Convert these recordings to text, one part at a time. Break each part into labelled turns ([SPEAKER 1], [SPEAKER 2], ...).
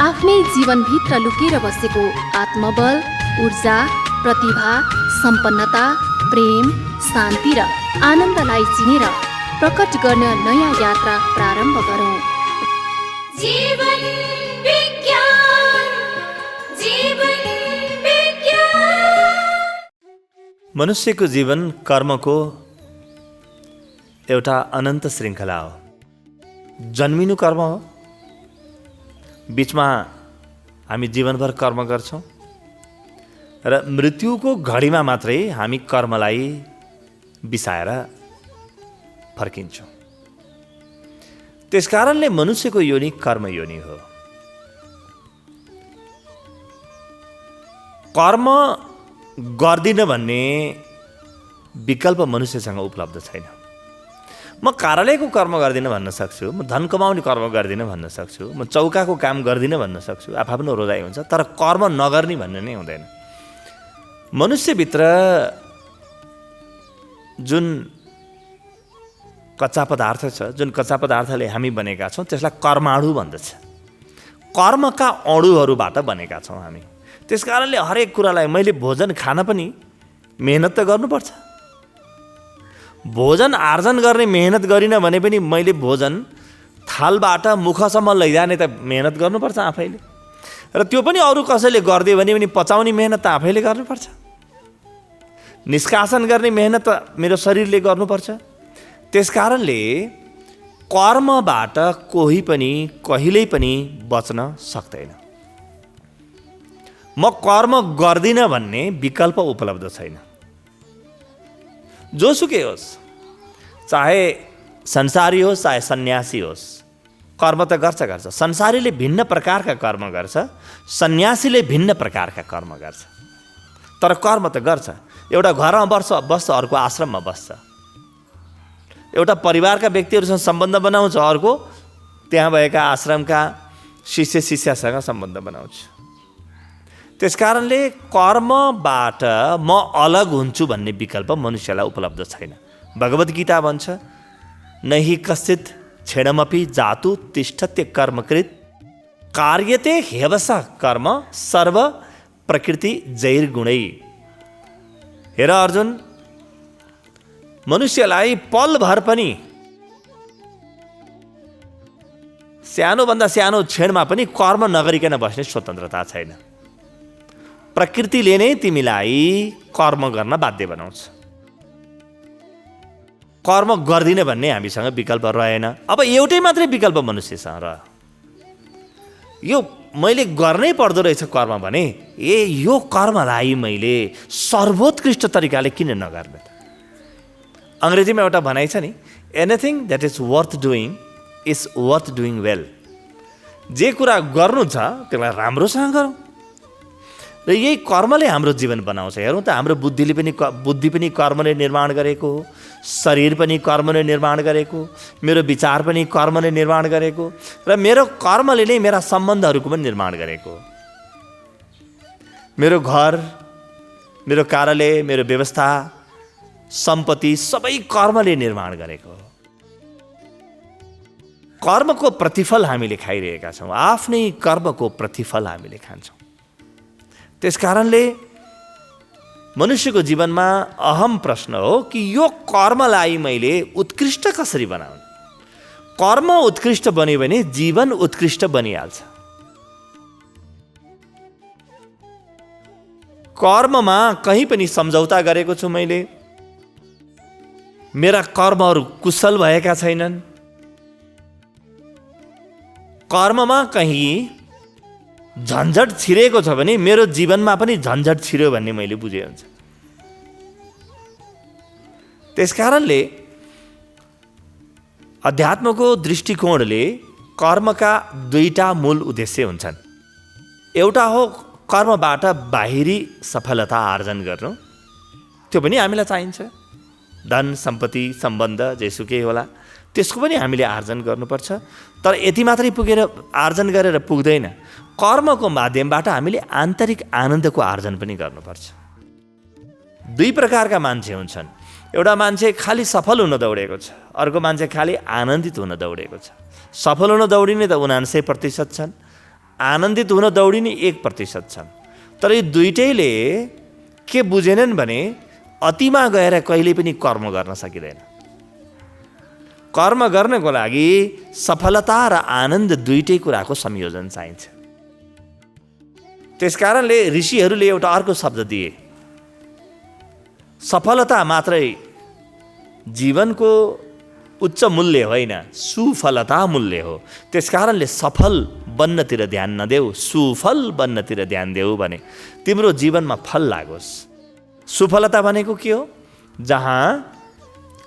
[SPEAKER 1] आफ्नै जीवनभित्र लुकेर बसेको आत्मबल, ऊर्जा, प्रतिभा, सम्पन्नता, प्रेम, शान्ति र आनन्दलाई चिनेर प्रकट गर्न नयाँ यात्रा प्रारम्भ गरौँ।
[SPEAKER 2] जीवन विज्ञान, जीवन विज्ञान।
[SPEAKER 3] मनुष्यको जीवन कर्मको एउटा अनन्त श्रृङ्खला हो। जन्मिनु कर्म हो, बिचमा हामी जीवनभर कर्म गर्छौँ र मृत्युको घडीमा मात्रै हामी कर्मलाई बिसाएर फर्किन्छौँ। त्यसकारणले मनुष्यको योनि कर्म योनि हो। कर्म गर्दिन भन्ने विकल्प मनुष्यसँग उपलब्ध छैन। म कार्यालयको कर्म गर्दिनँ भन्न सक्छु, म धन कमाउने कर्म गर्दिनँ भन्न सक्छु, म चौकाको काम गर्दिनँ भन्न सक्छु, आफ्नो रोजाइ हुन्छ, तर कर्म नगर्ने भन्ने नै हुँदैन। मनुष्यभित्र जुन कच्चा पदार्थ छ, जुन कच्चा पदार्थले हामी बनेका छौँ त्यसलाई कर्माणु भन्दछ। कर्मका अणुहरूबाट बनेका छौँ हामी। त्यसकारणले हरेक कुरालाई मैले भोजन खान पनि मेहनत त गर्नुपर्छ। भोजन आर्जन गर्ने मेहनत गरिनँ भने पनि मैले भोजन थालबाट मुखसम्म लैजाने त मेहनत गर्नुपर्छ आफैले, र त्यो पनि अरू कसैले गरिदियो भने पनि पचाउने मेहनत त आफैले गर्नुपर्छ। निष्कासन गर्ने मेहनत त मेरो शरीरले गर्नुपर्छ। त्यसकारणले कर्मबाट कोही पनि कहिल्यै पनि बच्न सक्दैन। म कर्म गर्दिनँ भन्ने विकल्प उपलब्ध छैन। जोसुकै होस्, चाहे संसारी होस् चाहे सन्यासी होस्, कर्म त गर्छ। संसारीले भिन्न प्रकारका कर्म गर्छ, सन्यासीले भिन्न प्रकारका कर्म गर्छ, तर कर्म त गर्छ। एउटा घरमा बस्छ, अर्को आश्रममा बस्छ। एउटा परिवारका व्यक्तिहरूसँग सम्बन्ध बनाउँछ, अर्को त्यहाँ भएका आश्रमका शिष्य शिष्यासँग सम्बन्ध बनाउँछ। त्यसकारणले कर्मबाट म अलग हुन्छु भन्ने विकल्प मनुष्यलाई उपलब्ध छैन। भगवद् गीता भन्छ, नहि कश्चित् क्षणमपि जातु तिष्ठत्य कर्मकृत कार्यते ह्यवस कर्म सर्व प्रकृति जैर्गुणै। हेर अर्जुन, मनुष्यलाई पलभर पनि, सानोभन्दा सानो क्षणमा पनि कर्म नगरिकन बस्ने स्वतन्त्रता छैन। प्रकृतिले नै तिमीलाई कर्म गर्न बाध्य बनाउँछ। कर्म गर्दिन भन्ने हामीसँग विकल्प रहेन। अब एउटै मात्रै विकल्प मनुष्यसँग रह्यो, यो मैले गर्नै पर्दो रहेछ कर्म भने, यो कर्मलाई मैले सर्वोत्कृष्ट तरिकाले किन नगर्ने त? अङ्ग्रेजीमा एउटा भनाइ छ नि, anything that is worth doing is worth doing well. जे कुरा गर्नु छ त्यसलाई राम्रोसँग गरौँ। र यही कर्मले हाम्रो जीवन बनाउँछ। हेरौँ त, हाम्रो बुद्धि पनि कर्मले निर्माण गरेको हो, शरीर पनि कर्मले निर्माण गरेको, मेरो विचार पनि कर्मले निर्माण गरेको, र मेरो कर्मले नै मेरा सम्बन्धहरूको पनि निर्माण गरेको। मेरो घर, मेरो कार्यालय, मेरो व्यवस्था, सम्पत्ति सबै कर्मले निर्माण गरेको हो। कर्मको प्रतिफल हामीले खाइरहेका छौँ, आफ्नै कर्मको प्रतिफल हामीले खान्छौँ। त्यसकारणले मनुष्यको जीवनमा अहम प्रश्न हो कि यो कर्मलाई मैले उत्कृष्ट कसरी बनाउने? कर्म उत्कृष्ट बन्यो भने जीवन उत्कृष्ट बनिहाल्छ। कर्ममा कहीँ पनि सम्झौता गरेको छु मैले, मेरा कर्महरू कुशल भएका छैनन्, कर्ममा कहीँ झन्झट छिरेको छ भने मेरो जीवनमा पनि झन्झट छिर्यो भन्ने मैले बुझे हुन्छ। त्यसकारणले अध्यात्मको दृष्टिकोणले कर्मका दुईटा मूल उद्देश्य हुन्छन्। एउटा हो कर्मबाट बाहिरी सफलता आर्जन गर्नु, त्यो पनि हामीलाई चाहिन्छ। धन, सम्पत्ति, सम्बन्ध जेसुकै होला त्यसको पनि हामीले आर्जन गर्नुपर्छ। तर यति मात्रै पुगेर आर्जन गरेर पुग्दैन। कर्मको माध्यमबाट हामीले आन्तरिक आनन्दको आर्जन पनि गर्नुपर्छ। दुई प्रकारका मान्छे हुन्छन्। एउटा मान्छे खालि सफल हुन दौडेको छ, अर्को मान्छे खालि आनन्दित हुन दौडेको छ। सफल हुन दौडिने त 79% छन्, आनन्दित हुन दौडिने 1% छन्। तर यो दुइटैले के बुझेनन् भने अतिमा गएर कहिले पनि कर्म गर्न सकिँदैन। कर्म गर्नको लागि सफलता र आनन्द दुइटै कुराको संयोजन चाहिन्छ। त्यसकारणले ऋषिहरूले एउटा अर्को शब्द दिए, सफलता मात्रै जीवनको उच्च मूल्य होइन, सुफलता मूल्य हो। त्यसकारणले सफल बन्नतिर ध्यान नदेऊ, सुफल बन्नतिर ध्यान देऊ भने तिम्रो जीवनमा फल लागोस्। सुफलता भनेको के हो? जहाँ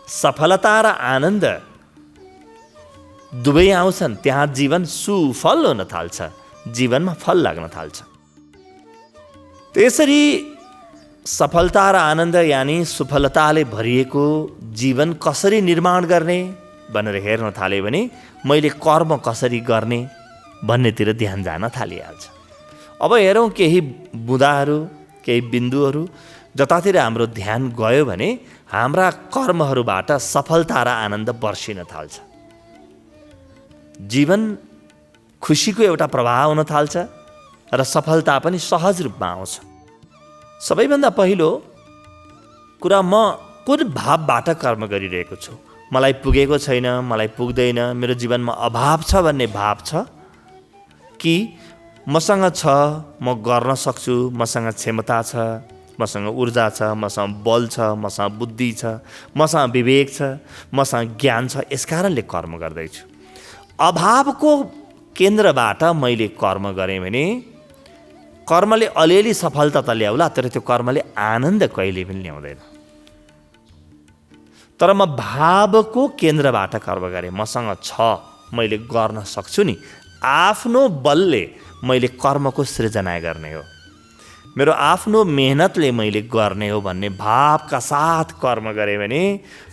[SPEAKER 3] सफलता र आनन्द दुवै आउँछन् त्यहाँ जीवन सुफल हुन थाल्छ, जीवनमा फल लाग्न थाल्छ। त्यसरी सफलता र आनन्द यानि सुफलताले भरिएको जीवन कसरी निर्माण गर्ने भनेर हेर्न थाल्यो भने मैले कर्म कसरी गर्ने भन्नेतिर ध्यान जान थालिहाल्छ। अब हेरौँ केही बुँदाहरू, केही बिन्दुहरू जतातिर हाम्रो ध्यान गयो भने हाम्रा कर्महरूबाट सफलता र आनन्द बर्सिन थाल्छ। जीवन खुसीको एउटा प्रवाह हुन थाल्छ र सफलता पनि सहज रूपमा आउँछ। सबैभन्दा पहिलो कुरा, म कुन भावबाट कर्म गरिरहेको छु? मलाई पुगेको छैन, मलाई पुग्दैन, मेरो जीवनमा अभाव छ भन्ने भाव छ कि मसँग छ, म गर्न सक्छु, मसँग क्षमता छ, मसँग ऊर्जा छ, मसँग बल छ, मसँग बुद्धि छ, मसँग विवेक छ, मसँग ज्ञान छ, यसकारणले कर्म गर्दैछु। अभावको केन्द्रबाट मैले कर्म गरेँ भने कर्मले अलिअलि सफलता त ल्याउला, तर त्यो कर्मले आनन्द कहिले पनि ल्याउँदैन। तर म भावको केन्द्रबाट कर्म गरेँ, मसँग छ, मैले गर्न सक्छु नि, आफ्नो बलले मैले कर्मको सृजना गर्ने हो, मेरो आफ्नो मेहनतले मैले गर्ने हो भन्ने भावका साथ कर्म गरेँ भने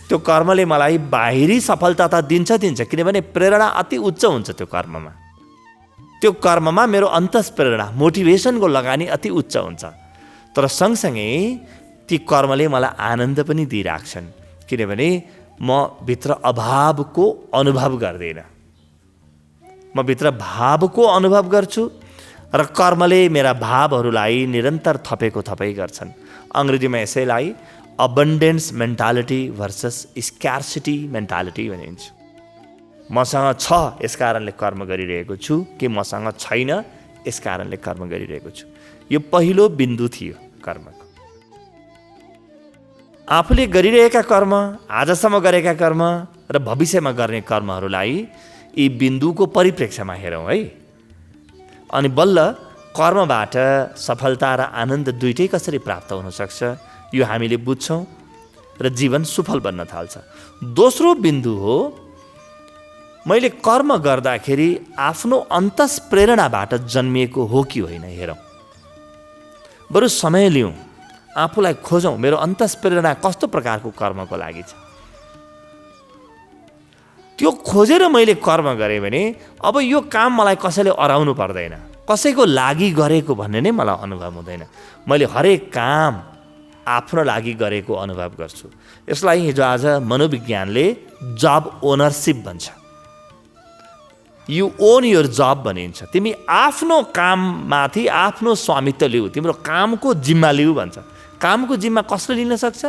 [SPEAKER 3] त्यो कर्मले मलाई बाहिरी सफलता त दिन्छ, किनभने प्रेरणा अति उच्च हुन्छ त्यो कर्ममा। त्यो कर्ममा मेरो अन्तस्प्रेरणा, मोटिभेसनको लगानी अति उच्च हुन्छ। तर सँगसँगै ती कर्मले मलाई आनन्द पनि दिइराख्छन्, किनभने म भित्र अभावको अनुभव गर्दिनँ, म भित्र भावको अनुभव गर्छु र कर्मले मेरा भावहरूलाई निरन्तर थपै गर्छन्। अङ्ग्रेजीमा यसैलाई अबन्डेन्स मेन्टालिटी भर्सस स्क्यार्सिटी मेन्टालिटी भनिन्छ। मसँग छ यस कारणले कर्म गरिरहेको छु कि मसँग छैन यस कारणले कर्म गरिरहेको छु। यो पहिलो बिन्दु थियो कर्मको। आफूले गरिरहेका कर्म, आजसम्म गरेका कर्म र भविष्यमा गर्ने कर्महरूलाई यी बिन्दुको परिप्रेक्ष्यमा हेरौँ है। अनि बल्ल कर्मबाट सफलता र आनन्द दुइटै कसरी प्राप्त हुनसक्छ यो हामीले बुझ्छौँ र जीवन सफल बन्न थाल्छ। दोस्रो बिन्दु हो, मैले कर्म गर्दाखेरि आफ्नो अन्तस्प्रेरणाबाट जन्मिएको हो कि होइन हेरौँ। बरु समय लिउँ, आफूलाई खोजौँ, मेरो अन्तस्प्रेरणा कस्तो प्रकारको कर्मको लागि छ। त्यो खोजेर मैले कर्म गरेँ भने अब यो काम मलाई कसैले अराउनु पर्दैन, कसैको लागि गरेको भन्ने नै मलाई अनुभव हुँदैन। मैले हरेक काम आफ्नो लागि गरेको अनुभव गर्छु। यसलाई हिजो आज मनोविज्ञानले जब ओनरसिप भन्छ। यु ओन योर जब भनिन्छ। तिमी आफ्नो काममाथि आफ्नो स्वामित्व लिऊ, तिम्रो कामको जिम्मा लिऊ भन्छ। कामको जिम्मा कसले लिन सक्छ?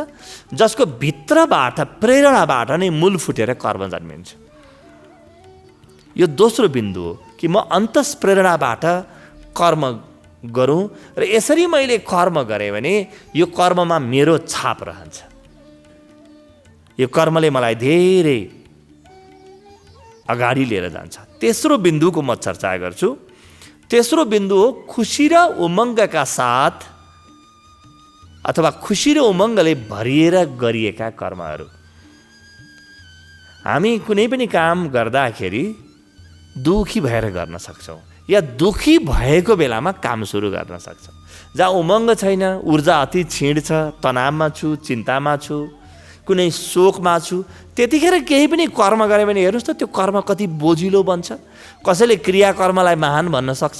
[SPEAKER 3] जसको भित्रबाट प्रेरणाबाट नै मूल फुटेर कर्म जन्मिन्छ। यो दोस्रो बिन्दु हो कि म अन्तस्प्रेरणाबाट कर्म गरौँ र यसरी मैले कर्म गरेँ भने यो कर्ममा मेरो छाप रहन्छ। यो कर्मले मलाई धेरै अगाडि लिएर जान्छ। तेस्रो बिन्दुको म चर्चा गर्छु। तेस्रो बिन्दु हो खुसी र उमङ्गका साथ अथवा खुसी र उमङ्गले भरिएर गरिएका कर्महरू। हामी कुनै पनि काम गर्दाखेरि दुखी भएर गर्न सक्छौँ या दुखी भएको बेलामा काम सुरु गर्न सक्छौँ। जहाँ उमङ्ग छैन, ऊर्जा अति क्षीण छ, तनावमा छु, चिन्तामा छु, कुनै शोकमा छु, त्यतिखेर केही पनि कर्म गऱ्यो भने हेर्नुहोस् त त्यो कर्म कति बोझिलो बन्छ। कसैले क्रियाकर्मलाई महान भन्न सक्छ?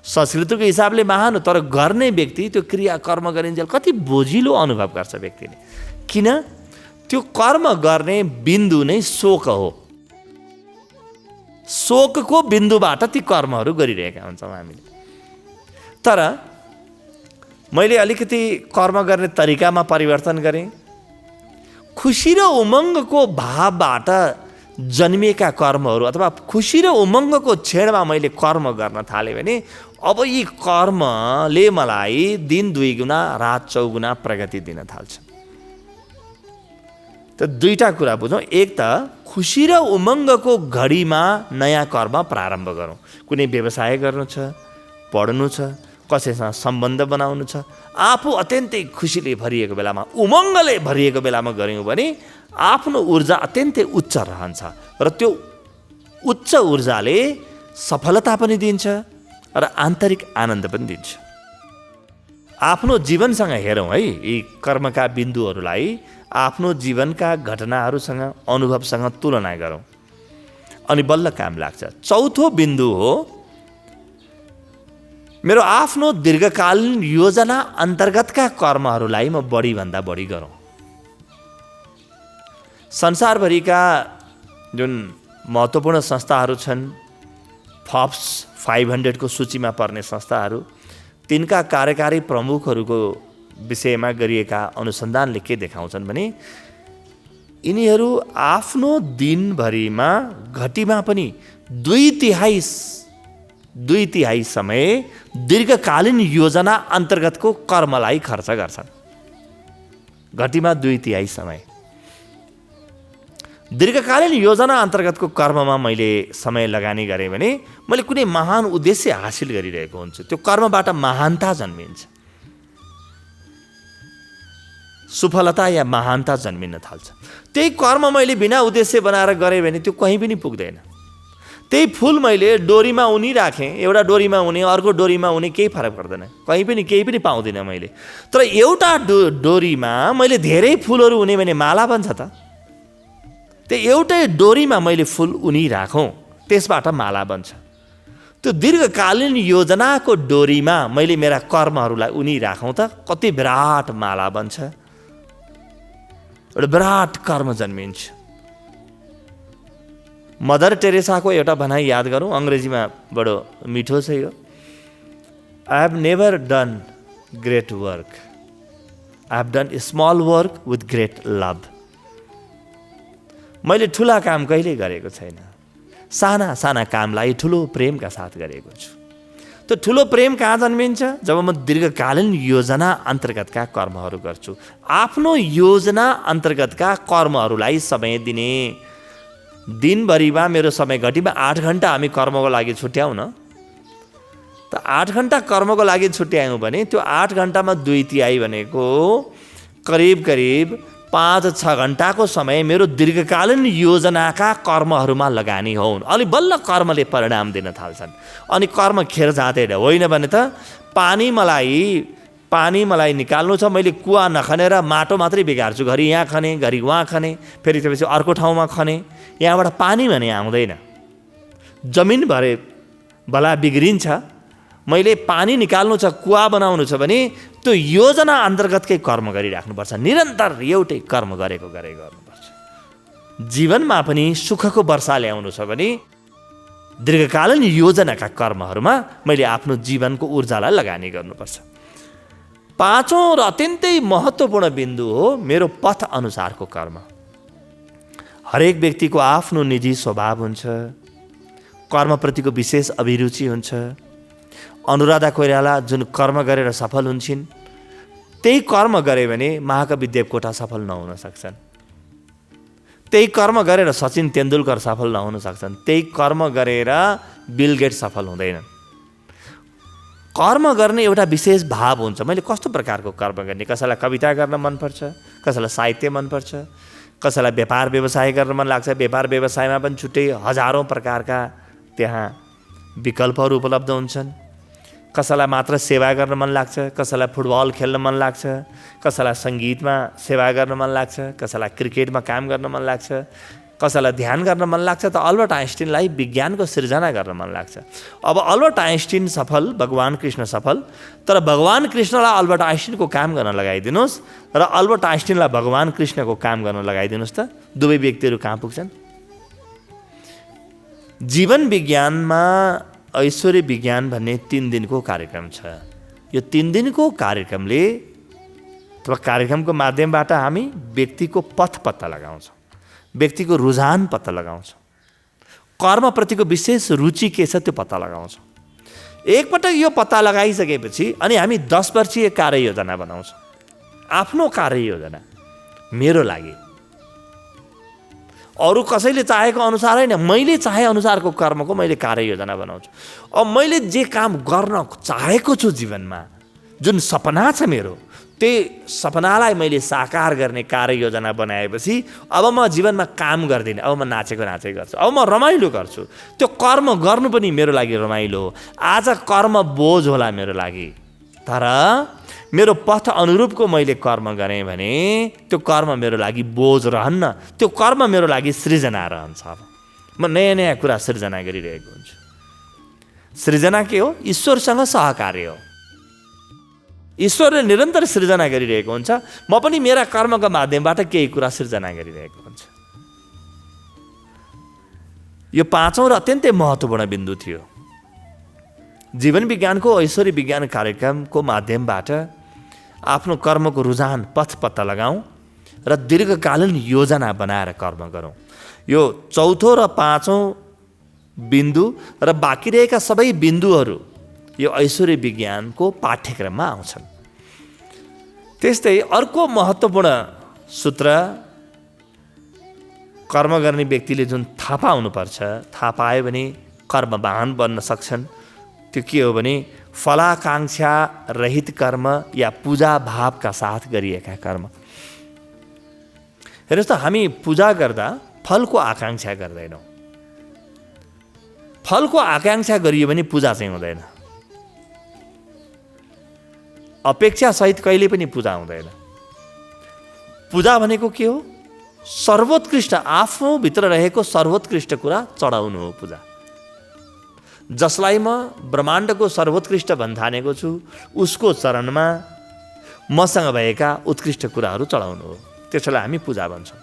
[SPEAKER 3] संस्कृतिको हिसाबले महान हो, तर गर्ने व्यक्ति त्यो क्रियाकर्म गरिन्जेल कति बोझिलो अनुभव गर्छ व्यक्तिले। किन? त्यो कर्म गर्ने बिन्दु नै शोक हो। शोकको बिन्दुबाट ती कर्महरू गरिरहेका हुन्छौँ हामीले। तर मैले अलिकति कर्म गर्ने तरिकामा परिवर्तन गरेँ। खुसी र उमङ्गको भावबाट जन्मिएका कर्महरू अथवा खुसी र उमङ्गको क्षणमा मैले कर्म गर्न थालेँ भने अब यी कर्मले मलाई दिन 2 गुणा रात 4 गुणा प्रगति दिन थाल्छ। त दुईटा कुरा बुझौँ। एक त खुसी र उमङ्गको घडीमा नयाँ कर्म प्रारम्भ गरौँ। कुनै व्यवसाय गर्नु छ, पढ्नु छ, कसैसँग सम्बन्ध बनाउनु छ, आफू अत्यन्तै खुसीले भरिएको बेलामा, उमङ्गले भरिएको बेलामा गऱ्यौँ भने आफ्नो ऊर्जा अत्यन्तै उच्च रहन्छ र त्यो उच्च ऊर्जाले सफलता पनि दिन्छ र आन्तरिक आनन्द पनि दिन्छ। आफ्नो जीवनसँग हेरौँ है, यी कर्मका बिन्दुहरूलाई आफ्नो जीवनका घटनाहरूसँग, अनुभवसँग तुलना गरौँ अनि बल्ल काम लाग्छ। चौथो बिन्दु हो मेरो आफ्नो दीर्घकालीन योजना अन्तर्गतका कर्महरूलाई म बढीभन्दा बढी गरौँ। संसारभरिका जुन महत्त्वपूर्ण संस्थाहरू छन्, फोर्ब्स 500 को सूचीमा पर्ने संस्थाहरू, तिनका कार्यकारी प्रमुखहरूको विषयमा गरिएका अनुसन्धानले के देखाउँछन् भने यिनीहरू आफ्नो दिनभरिमा घटीमा पनि 2/3 समय दीर्घकालीन योजना अन्तर्गतको कर्मलाई खर्च गर्छन्। घटीमा 2/3 समय दीर्घकालीन योजना अन्तर्गतको कर्ममा मैले समय लगानी गरेँ भने मैले कुनै महान उद्देश्य हासिल गरिरहेको हुन्छु। त्यो कर्मबाट महानता जन्मिन्छ, सफलता या महानता जन्मिन थाल्छ। त्यही कर्म मैले बिना उद्देश्य बनाएर गरेँ भने त्यो कहीँ पनि पुग्दैन। त्यही फुल मैले डोरीमा उनिराखेँ, एउटा डोरीमा उनी अर्को डोरीमा उनी केही फरक पर्दैन, कहीँ पनि केही पनि पाउँदिनँ मैले। तर एउटा डोरीमा मैले धेरै फुलहरू उने भने माला बन्छ त। त्यो एउटै डोरीमा मैले फुल उनिराखौँ, त्यसबाट माला बन्छ। त्यो दीर्घकालीन योजनाको डोरीमा मैले मेरा कर्महरूलाई उनिराखौँ त कति विराट माला बन्छ, एउटा विराट कर्म जन्मिन्छ। मदर टेरेसाको एउटा भनाइ याद गरौँ, अङ्ग्रेजीमा बडो मिठो छ यो। I have never done great work, I have done small work with great love. मैले ठुला काम कहिल्यै गरेको छैन, साना साना कामलाई ठुलो प्रेमका साथ गरेको छु। त्यो ठुलो प्रेम कहाँ जन्मिन्छ? जब म दीर्घकालीन योजना अन्तर्गतका कर्महरू गर्छु। आफ्नो योजना अन्तर्गतका कर्महरूलाई समय दिने। दिनभरिमा मेरो समय घटीमा 8 घन्टा हामी कर्मको लागि छुट्याउँ न त। 8 घन्टा कर्मको लागि छुट्यायौँ भने त्यो 8 घन्टामा 2/3 भनेको करिब 5-6 घन्टाको समय मेरो दीर्घकालीन योजनाका कर्महरूमा लगानी हुन्। अनि बल्ल कर्मले परिणाम दिन थाल्छन्। अनि कर्म खेर जाँदैन। होइन भने त पानी मलाई निकाल्नु छ, मैले कुवा नखनेर माटो मात्रै बिगार्छु, घरि यहाँ खने घरि वहाँ खने, फेरि त्यसपछि अर्को ठाउँमा खने, यहाँबाट पानी भने आउँदैन, जमिन भरे भला बिग्रिन्छ। मैले पानी निकाल्नु छ, कुवा बनाउनु छ भने त्यो योजना अन्तर्गतकै कर्म गरिराख्नुपर्छ। निरन्तर एउटै कर्म गरेको गर्नुपर्छ। जीवनमा पनि सुखको वर्षा ल्याउनु छ भने दीर्घकालीन योजनाका कर्महरूमा मैले आफ्नो जीवनको ऊर्जालाई लगानी गर्नुपर्छ। 5औं र अत्यन्तै महत्त्वपूर्ण बिन्दु हो मेरो पथ अनुसारको कर्म। हरेक व्यक्तिको आफ्नो निजी स्वभाव हुन्छ, कर्मप्रतिको विशेष अभिरुचि हुन्छ। अनुराधा कोइराला जुन कर्म गरेर सफल हुन्छन्, त्यही कर्म गरे भने महाकवि देवकोटा सफल नहुन सक्छन्। त्यही कर्म गरेर सचिन तेन्दुलकर सफल नहुन सक्छन्। त्यही कर्म गरेर बिल गेट्स सफल हुँदैनन्। कर्म गर्ने एउटा विशेष भाव हुन्छ। मैले कस्तो प्रकारको कर्म गर्ने? कसैलाई कविता गर्न मनपर्छ, कसैलाई साहित्य मनपर्छ, कसैलाई व्यापार व्यवसाय गर्न मन लाग्छ। व्यापार व्यवसायमा पनि छुट्टै हजारौँ प्रकारका त्यहाँ विकल्पहरू उपलब्ध हुन्छन्। कसैलाई मात्र सेवा गर्न मन लाग्छ, कसैलाई फुटबल खेल्न मन लाग्छ, कसैलाई सङ्गीतमा सेवा गर्न मन लाग्छ, कसैलाई क्रिकेटमा काम गर्न मन लाग्छ, कसैलाई ध्यान गर्न मन लाग्छ, त अल्बर्ट आइन्स्टिनलाई विज्ञानको सिर्जना गर्न मन लाग्छ। अब अल्बर्ट आइन्स्टिन सफल, भगवान कृष्ण सफल, तर भगवान कृष्णलाई अल्बर्ट आइन्स्टिनको काम गर्न लगाइदिनुहोस् र अल्बर्ट आइन्स्टिनलाई भगवान कृष्णको काम गर्न लगाइदिनुहोस् त दुवै व्यक्तिहरू कहाँ पुग्छन्? जीवन विज्ञानमा ऐश्वर्य विज्ञान भन्ने 3 दिनको कार्यक्रम छ। यो 3 दिनको कार्यक्रमले अथवा कार्यक्रमको माध्यमबाट हामी व्यक्तिको पथ पत्ता लगाउँछौँ, व्यक्तिको रुझान पत्ता लगाउँछौँ, कर्मप्रतिको विशेष रुचि के छ त्यो पत्ता लगाउँछौँ। एकपटक यो पत्ता लगाइसकेपछि अनि हामी 10 वर्षीय कार्ययोजना बनाउँछौँ। आफ्नो कार्ययोजना मेरो लागि, अरू कसैले चाहेको अनुसार होइन, मैले चाहे अनुसारको कर्मको मैले कार्ययोजना बनाउँछु। अब मैले जे काम गर्न चाहेको छु जीवनमा, जुन सपना छ मेरो, त्यही सपनालाई मैले साकार गर्ने कार्ययोजना बनाएपछि अब म जीवनमा काम गर्दिनँ, अब म नाचेको गर्छु, अब म रमाइलो गर्छु। त्यो कर्म गर्नु पनि मेरो लागि रमाइलो हो। आज कर्म बोझ होला मेरो लागि, तर मेरो पथ अनुरूपको मैले कर्म गरेँ भने त्यो कर्म मेरो लागि बोझ रहन्न, त्यो कर्म मेरो लागि सृजना रहन्छ। म नयाँ नयाँ कुरा सृजना गरिरहेको हुन्छु। सृजना के हो? ईश्वरसँग सहकार्य हो। ईश्वरले निरन्तर सृजना गरिरहेको हुन्छ, म पनि मेरा कर्मको माध्यमबाट केही कुरा सृजना गरिरहेको हुन्छ। यो 5औं र अत्यन्तै महत्त्वपूर्ण बिन्दु थियो। जीवन विज्ञानको ऐश्वर्य विज्ञान कार्यक्रमको माध्यमबाट आफ्नो कर्मको रुझान पथ पत्ता लगाऊँ र दीर्घकालीन योजना बनाएर कर्म गरौँ। यो 4औं र 5औं बिन्दु र बाँकी रहेका सबै बिन्दुहरू यो ऐश्वर्य विज्ञानको पाठ्यक्रममा आउँछन्। त्यस्तै अर्को महत्त्वपूर्ण सूत्र कर्म गर्ने व्यक्तिले जुन थाहा पाउनुपर्छ, थाहा पायो भने कर्मवान बन्न सक्छन्, त्यो के हो भने फलाकांक्षा रहित कर्म या पूजा भावका साथ गरिएका कर्म। हेर्नुहोस् त, हामी पूजा गर्दा फलको आकांक्षा गर्दैनौँ। फलको आकांक्षा गरियो भने पूजा चाहिँ हुँदैन। अपेक्षासहित कहिले पनि पूजा हुँदैन। पूजा भनेको के हो? सर्वोत्कृष्ट, आफूभित्र रहेको सर्वोत्कृष्ट कुरा चढाउनु हो पूजा। जसलाई म ब्रह्माण्डको सर्वोत्कृष्ट भन्ठानेको छु, उसको चरणमा मसँग भएका उत्कृष्ट कुराहरू चढाउनु हो, त्यसलाई हामी पूजा भन्छौँ।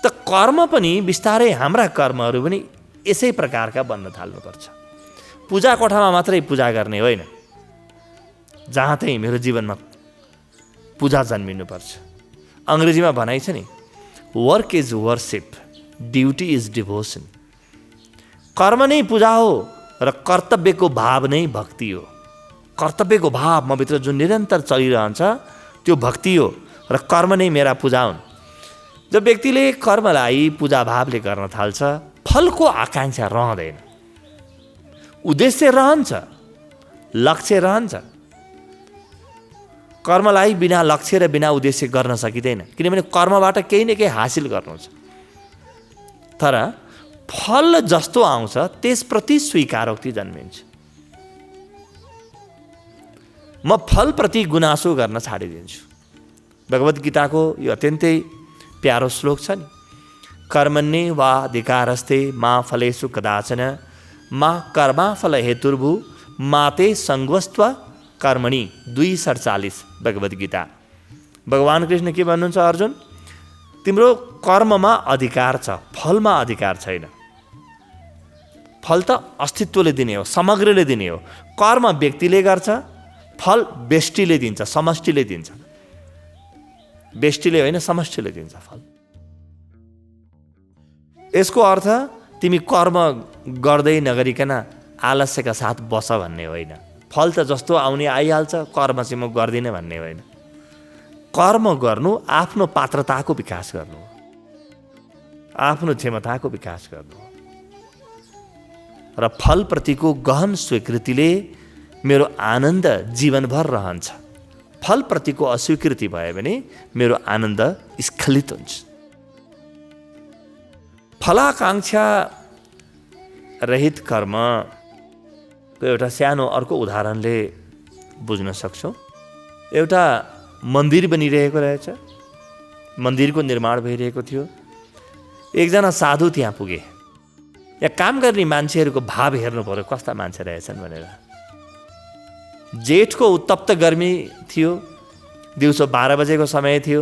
[SPEAKER 3] त कर्म पनि बिस्तारै हाम्रा कर्महरू पनि यसै प्रकारका बन्न थाल्नुपर्छ। पूजा कोठामा मात्रै पूजा गर्ने होइन, जहाँ चाहिँ मेरो जीवनमा पूजा जन्मिनुपर्छ। अङ्ग्रेजीमा भनाइ छ नि, work is worship, duty is devotion. कर्म नै पूजा हो र कर्तव्यको भाव नै भक्ति हो। कर्तव्यको भाव मभित्र जुन निरन्तर चलिरहन्छ त्यो भक्ति हो र कर्म नै मेरा पूजा हुन्। जब व्यक्तिले कर्मलाई पूजा भावले गर्न थाल्छ, फलको आकांक्षा रहँदैन, उद्देश्य रहन्छ, लक्ष्य रहन्छ। कर्मलाई बिना लक्ष्य र बिना उद्देश्य गर्न सकिँदैन, किनभने कर्मबाट केही न केही हासिल गर्नु छ। तर फल जस्तो आउँछ त्यसप्रति स्वीकारोक्ति जन्मिन्छ। म फलप्रति गुनासो गर्न छाडिदिन्छु। भगवद् गीताको यो अत्यन्तै प्यारो श्लोक छ नि, कर्मण्ये वा अधिकारस्ते मा फलेषु कदाचन मा कर्माफल हेतुर्भु माते सङ्गस्त्व कर्मणि। 2:47 भगवद् गीता। भगवान् कृष्ण के भन्नुहुन्छ? अर्जुन, तिम्रो कर्ममा अधिकार छ, फलमा अधिकार छैन। फल त अस्तित्वले दिने हो, समग्रले दिने हो। कर्म व्यक्तिले गर्छ, फल व्यष्टिले दिन्छ, समष्टिले दिन्छ। व्यष्टिले होइन, समष्टिले दिन्छ फल। यसको अर्थ तिमी कर्म गर्दै नगरिकन आलस्यका साथ बस भन्ने होइन। फल त जस्तो आउने आइहाल्छ, कर्म चाहिँ म गर्दिनँ भन्ने होइन। कर्म गर्नु आफ्नो पात्रताको विकास गर्नु, आफ्नो क्षमताको विकास गर्नु र फलप्रतिको गहन स्वीकृतिले मेरो आनन्द जीवनभर रहन्छ। फलप्रतिको अस्वीकृति भयो भने मेरो आनन्द स्खलित हुन्छ। फलाकांक्षा रहित कर्मको एउटा सानो अर्को उदाहरणले बुझ्न सक्छौँ। एउटा मन्दिर बनिरहेको रहेछ, मन्दिरको निर्माण भइरहेको थियो। एकजना साधु त्यहाँ पुगे। यहाँ काम गर्ने मान्छेहरूको भाव हेर्नु पर्यो, कस्ता मान्छे रहेछन् भनेर। जेठको उत्तप्त गर्मी थियो, दिउँसो 12 बजेको समय थियो।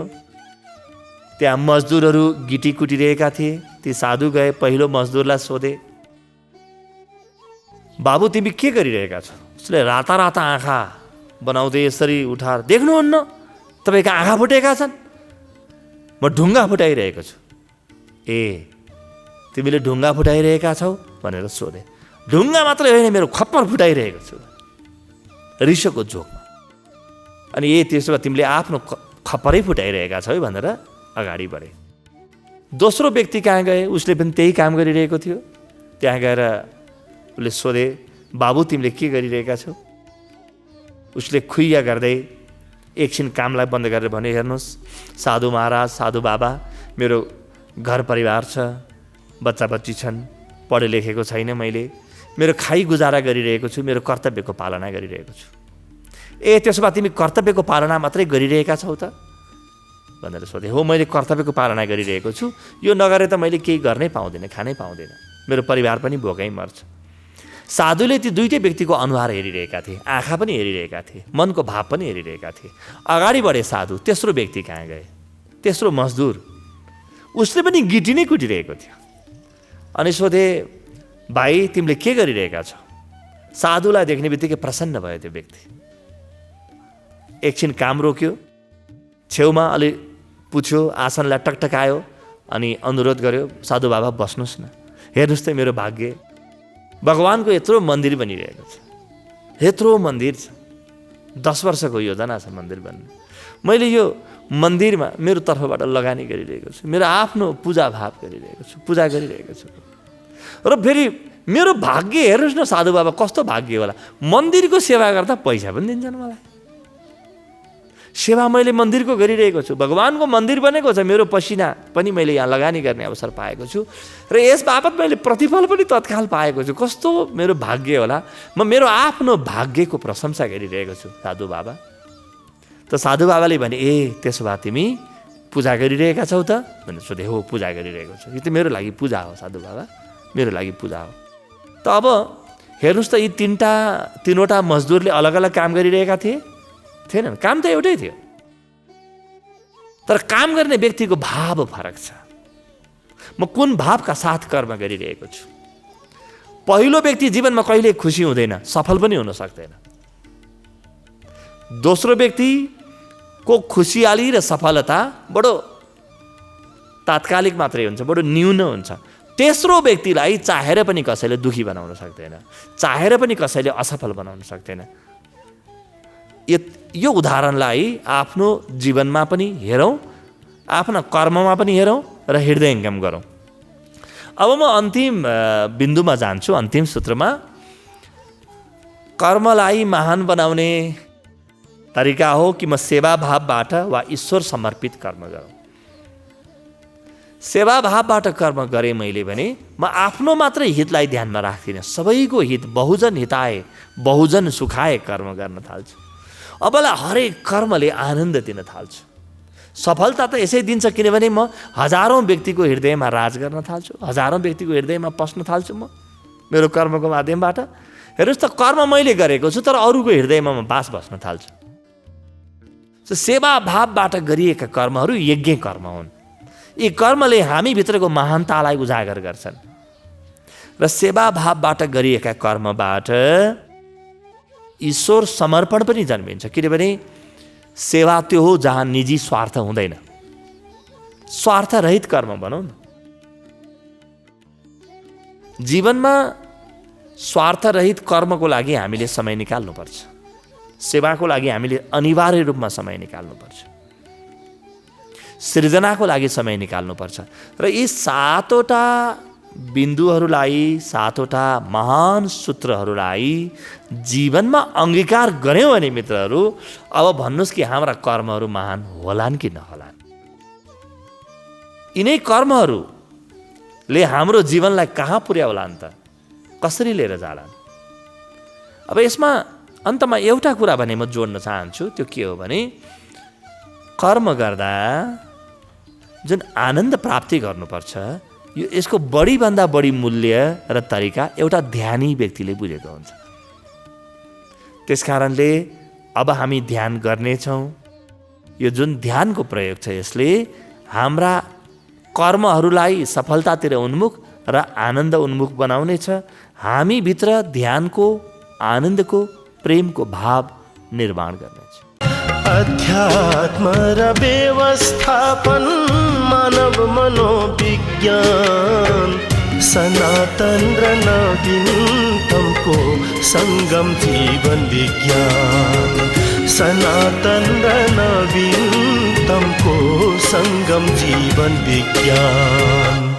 [SPEAKER 3] त्यहाँ मजदुरहरू गिटी कुटिरहेका थिए। ती साधु गए, पहिलो मजदुरलाई सोधे, बाबु तिमी के गरिरहेका छौ? उसले राता राता आँखा बनाउँदै यसरी उठाएर, देख्नुहुन्न तपाईँका आँखा फुटेका छन्, म ढुङ्गा फुटाइरहेको छु। ए तिमीले ढुङ्गा फुटाइरहेका छौ भनेर सोधे। ढुङ्गा मात्रै होइन, मेरो खप्पर फुटाइरहेको छु रिसोको जोकमा। अनि त्यसो भए तिमीले आफ्नो खप्परै फुटाइरहेका छौ भनेर अगाडि बढे। दोस्रो व्यक्ति कहाँ गए, उसले पनि त्यही काम गरिरहेको थियो। त्यहाँ गएर उसले सोधे, बाबु तिमीले के गरिरहेका छौ? उसले खुइया गर्दै एकछिन कामलाई बन्द गरेर भने, हेर्नुहोस् साधु महाराज, साधु बाबा, मेरो घर परिवार छ, बच्चा बच्ची छन्, पढे लेखेको छैन, मैले मेरो खाइ गुजारा गरिरहेको छु, मेरो कर्तव्यको पालना गरिरहेको छु। ए त्यसो भए तिमी कर्तव्यको पालना मात्रै गरिरहेका छौ त भनेर सोधे। हो, मैले कर्तव्यको पालना गरिरहेको छु, यो नगरे त मैले केही गर्नै पाउँदिनँ, खानै पाउँदिनँ, मेरो परिवार पनि भोकै मर्छ। साधुले ती दुईटै व्यक्तिको अनुहार हेरिरहेका थिए, आँखा पनि हेरिरहेका थिए, मनको भाव पनि हेरिरहेका थिए। अगाडि बढे साधु। तेस्रो व्यक्ति कहाँ गए? तेस्रो मजदुर, उसले पनि गिटी नै कुटिरहेको थियो। अनि सोधे, भाइ तिमीले के गरिरहेका छौ? साधुलाई देख्ने बित्तिकै प्रसन्न भयो त्यो व्यक्ति। एकछिन काम रोक्यो, छेउमा अलि पुछ्यो, आसनलाई टकटकायो अनि अनुरोध गर्यो, साधु बाबा बस्नुहोस् न, हेर्नुहोस् त मेरो भाग्य, भगवानको यत्रो मन्दिर बनिरहेको छ, यत्रो मन्दिर छ, 10 वर्षको योजना छ मन्दिर बन्ने। मैले यो मन्दिरमा मेरो तर्फबाट लगानी गरिरहेको छु, मेरो आफ्नो पूजा भाव गरिरहेको छु, पूजा गरिरहेको छु। र फेरि मेरो भाग्य हेर्नुहोस् न साधु बाबा, कस्तो भाग्य होला, मन्दिरको सेवा गर्दा पैसा पनि दिन्छन् मलाई। सेवा मैले मन्दिरको गरिरहेको छु, भगवानको मन्दिर बनेको छ, मेरो पसिना पनि मैले यहाँ लगानी गर्ने अवसर पाएको छु र यस बापत मैले प्रतिफल पनि तत्काल पाएको छु। कस्तो मेरो भाग्य होला, म मेरो आफ्नो भाग्यको प्रशंसा गरिरहेको छु साधु बाबा। त साधु बाबाले भने, ए त्यसो भए तिमी पूजा गरिरहेका छौ त भनेर सोधे। हो, पूजा गरिरहेको छु, यो त मेरो लागि पूजा हो साधु बाबा, मेरो लागि पूजा हो। त अब हेर्नुहोस् त, यी तीनवटा मजदुरले अलग अलग काम गरिरहेका थिएनन्, काम त एउटै थियो, तर काम गर्ने व्यक्तिको भाव फरक छ। म कुन भावका साथ कर्म गरिरहेको छु। पहिलो व्यक्ति जीवनमा कहिले खुसी हुँदैन, सफल पनि हुन सक्दैन। दोस्रो व्यक्तिको खुसियाली र सफलता बडो तात्कालिक मात्रै हुन्छ, बडो न्यून हुन्छ। तेस्रो व्यक्तिलाई चाहेर पनि कसैले दुखी बनाउन सक्दैन, चाहेर पनि कसैले असफल बनाउन सक्दैन। यो उदाहरणलाई आफ्नो जीवनमा पनि हेरौँ, आफ्ना कर्ममा पनि हेरौँ र हृदयङ्गम गरौँ। अब म अन्तिम बिन्दुमा जान्छु, अन्तिम सूत्रमा। कर्मलाई महान बनाउने तरिका हो कि म सेवा भावबाट वा ईश्वर समर्पित कर्म गरौँ। सेवा भावबाट कर्म गरेँ मैले भने म आफ्नो मात्रै हितलाई ध्यानमा राख्दिनँ, सबैको हित, बहुजन हिताय बहुजन सुखाय कर्म गर्न थाल्छु। अबलाई हरेक कर्मले आनन्द दिन थाल्छु। सफलता त यसै दिन्छ किनभने म हजारौँ व्यक्तिको हृदयमा राज गर्न थाल्छु, हजारौँ व्यक्तिको हृदयमा पस्न थाल्छु म मेरो कर्मको माध्यमबाट। हेर्नुहोस् त, कर्म मैले गरेको छु तर अरूको हृदयमा म बास बस्न थाल्छु। सेवा भावबाट गरिएका कर्महरू यज्ञ कर्म हुन्। यी कर्मले हामीभित्रको महानतालाई उजागर गर्छन् र सेवा भावबाट गरिएका कर्मबाट ईश्वर समर्पण पनि जन्मिन्छ। किनभने सेवा त्यो हो जहाँ निजी स्वार्थ हुँदैन, स्वार्थरहित कर्म भनौँ न। जीवनमा स्वार्थरहित कर्मको लागि हामीले समय निकाल्नुपर्छ, सेवाको लागि हामीले अनिवार्य रूपमा समय निकाल्नुपर्छ, सृजनाको लागि समय निकाल्नुपर्छ। र यी 7वटा बिन्दुहरूलाई, 7वटा महान सूत्रहरूलाई जीवनमा अङ्गीकार गऱ्यौँ भने मित्रहरू, अब भन्नुहोस् कि हाम्रा कर्महरू महान होलान् कि नहोलान्। यिनै कर्महरूले हाम्रो जीवनलाई कहाँ पुर्याउलान् त, कसरी लिएर जालान्? अब यसमा अन्तमा एउटा कुरा भने म जोड्न चाहन्छु, त्यो के हो भने कर्म गर्दा जुन आनन्द प्राप्ति गर्नुपर्छ, यसको बढीभन्दा बढी मूल्य र तरिका एउटा ध्यानी व्यक्तिले बुझेको हुन्छ। त्यसकारणले अब हामी ध्यान गर्नेछौँ। यो जुन ध्यानको प्रयोग छ यसले हाम्रा कर्महरूलाई सफलतातिर उन्मुख र आनन्द उन्मुख बनाउनेछ हामीभित्र ध्यानको, आनन्दको, प्रेमको भाव निर्माण गर्नेछ।
[SPEAKER 4] अध्यात्म र व्यवस्थापन मानव मनोविज्ञान सनातन र नवीनतमको सङ्गम जीवन विज्ञान सनातन र नवीनतमको सङ्गम जीवन विज्ञान।